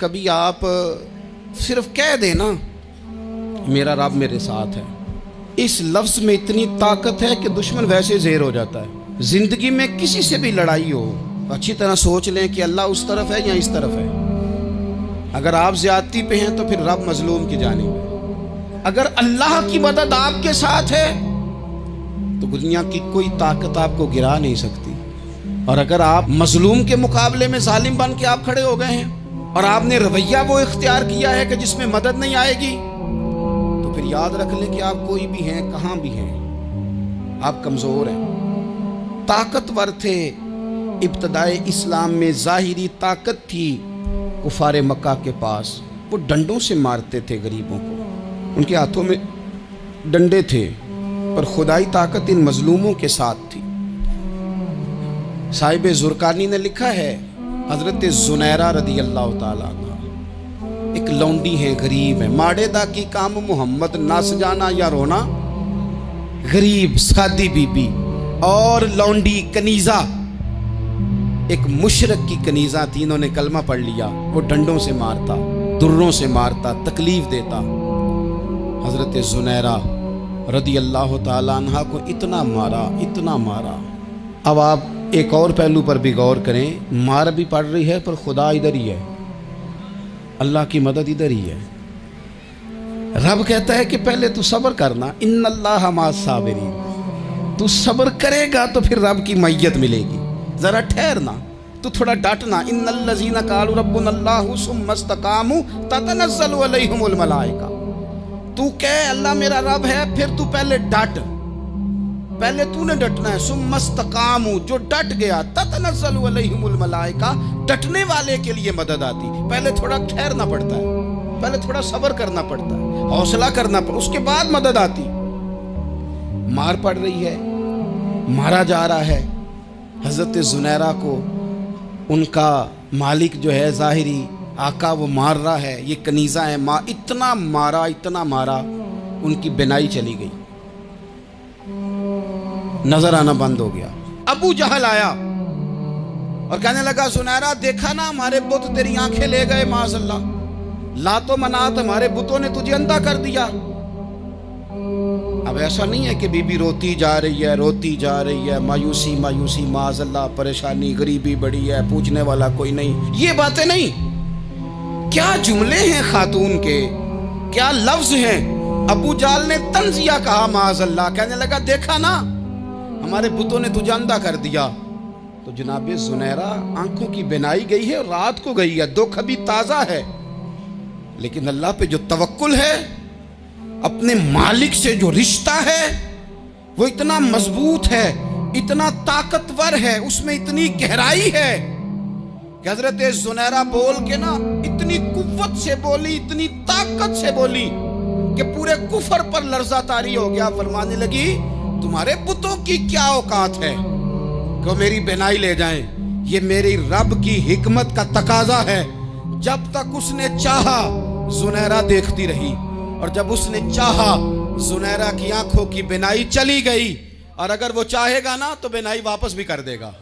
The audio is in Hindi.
कभी आप सिर्फ कह देना मेरा रब मेरे साथ है, इस लफ्ज़ में इतनी ताकत है कि दुश्मन वैसे ज़ेर हो जाता है। ज़िंदगी में किसी से भी लड़ाई हो, अच्छी तरह सोच लें कि अल्लाह उस तरफ है या इस तरफ है। अगर आप ज़्यादती पे हैं तो फिर रब मज़लूम की जानिब है। अगर अल्लाह की मदद आपके साथ है तो दुनिया की कोई ताकत आपको गिरा नहीं सकती। और अगर आप मज़लूम के मुकाबले में ज़ालिम बन के आप खड़े हो गए हैं और आपने रवैया वो इख्तियार किया है कि जिसमें मदद नहीं आएगी, तो फिर याद रख लें कि आप कोई भी हैं, कहाँ भी हैं, आप कमज़ोर हैं। ताकतवर थे इब्तदाए इस्लाम में, ज़ाहिरी ताकत थी कुफारे मक्का के पास। वो डंडों से मारते थे गरीबों को, उनके हाथों में डंडे थे, पर खुदाई ताकत इन मजलूमों के साथ थी। साहिब ज़ुरकानी ने लिखा है, हज़रत ज़ुनैरा रदी अल्लाह ताला अन्हा एक लौंडी है, गरीब है। माड़े दा की काम मोहम्मद नस जाना या रोना, गरीब सादी बीबी और लौंडी कनीज़ा, एक मुशरक की कनीज़ा थी। इन्होंने कलमा पढ़ लिया। वो डंडों से मारता, दुर्रों से मारता, तकलीफ देता। हज़रत ज़ुनैरा रदी अल्लाह ताला अन्हा को इतना मारा, इतना मारा। अब आप एक और पहलू पर भी गौर करें, मार भी पड़ रही है पर खुदा इधर ही है, अल्लाह की मदद इधर ही है। रब कहता है कि पहले तू सब्र करना, इन्नल्लाह मअस साबिरीन। तू सब्र करेगा तो फिर रब की मैयत मिलेगी। जरा ठहरना, तू थोड़ा डटना। इन्नल्लज़ीना क़ालू रब्बुनल्लाहु सुम्मा इस्तक़ामू ततनज़्ज़लु अलैहिमुल मलाइका। तू कह अल्लाह मेरा रब है, फिर तू पहले डट, पहले तूने डटना है। सुम्मा इस्तक़ामू, जो डट गया, ततनज़्ज़लु अलैहिमुल मलाइका, डटने वाले के लिए मदद आती। पहले थोड़ा ठहरना पड़ता है, पहले थोड़ा सब्र करना पड़ता है, हौसला करना पड़ता, उसके बाद मदद आती। मार पड़ रही है, मारा जा रहा है। हज़रत ज़ुनैरा को उनका मालिक जो है, ज़ाहिरी आका, वो मार रहा है। ये कनीज़ा है, इतना मारा, इतना मारा, उनकी बिनाई चली गई, नजर आना बंद हो गया। अबू जहल आया और कहने लगा, ज़ुनैरा देखा ना हमारे बुत तेरी आंखें ले गए, माज़अल्लाह, लातो मनात हमारे बुतों ने तुझे अंधा कर दिया। अब ऐसा नहीं है कि बीबी रोती जा रही है, रोती जा रही है, मायूसी मायूसी, माज़अल्लाह, परेशानी, गरीबी बड़ी है, पूछने वाला कोई नहीं, ये बातें नहीं। क्या जुमले हैं खातून के, क्या लफ्ज हैं। अबू जाल ने तंजिया कहा, माज़अल्लाह, कहने लगा देखा ना हमारे बुतों ने तुझे अंधा कर दिया। तो जनाब ज़ुनैरा आंखों की बिनाई गई है, रात को गई है, दुख अभी ताज़ा है, लेकिन अल्लाह पे जो तवक्कुल है, अपने मालिक से जो रिश्ता है, वो इतना मजबूत है, इतना ताकतवर है, उसमें इतनी गहराई है कि हज़रत ज़ुनैरा बोल के ना इतनी कुव्वत से बोली, इतनी ताकत से बोली कि पूरे कुफर पर लर्ज़ा तारी हो गया। फरमाने लगी, तुम्हारे बुतों की क्या औकात है कि मेरी बिनाई ले जाएं। ये मेरी रब की हिकमत का तकाजा है। जब तक उसने चाहा ज़ुनैरा देखती रही, और जब उसने चाहा ज़ुनैरा की आंखों की बिनाई चली गई। और अगर वो चाहेगा ना तो बिनाई वापस भी कर देगा।